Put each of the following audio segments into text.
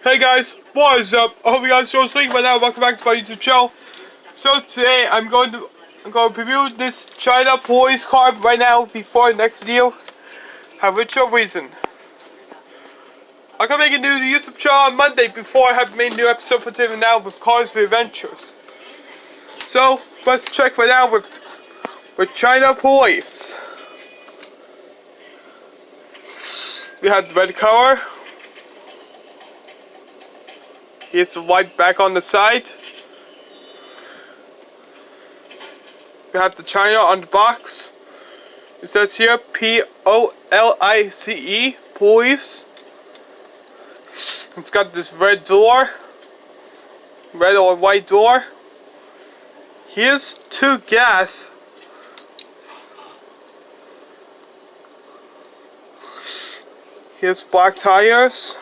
Hey guys, what is up? I hope you guys are sleeping by now. Welcome back to my YouTube channel. So today I'm going to review this China Police card right now before the next video. Have a chill reason. I'm gonna make a new YouTube channel on Monday before I have made a new episode for today now with Cars for Adventures. So let's check right now with China Police. We have the red color. Here's the white back on the side. We have the China on the box. It says here Police, Police. It's got this red door, red or white door. Here's two gas. Here's black tires.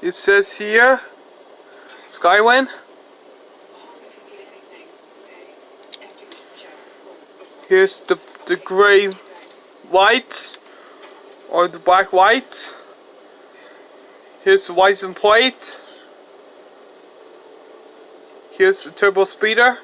It says here, Skywin. Here's the gray lights, or the black lights. Here's the license plate. Here's the turbo speeder.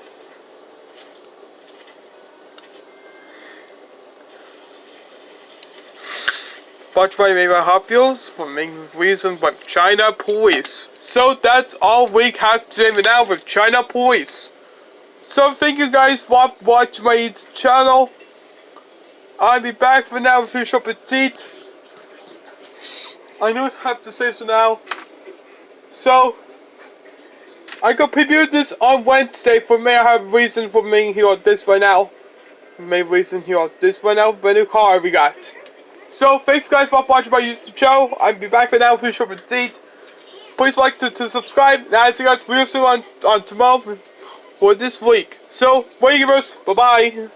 Watch my favorite Hot Wheels for main reason but China Police. So that's all we have today now with China Police. So thank you guys for watching my YouTube channel. I'll be back for now with a short petite. I don't have to say so now. So I could preview this on Wednesday. For me, I have a reason for making here on this right now. Main reason here on this right now, but new car we got. So, thanks guys for watching my YouTube channel. I'll be back for now for a short update. Please like to subscribe. And I'll see you guys real soon on tomorrow for this week. So, bye, bye bye.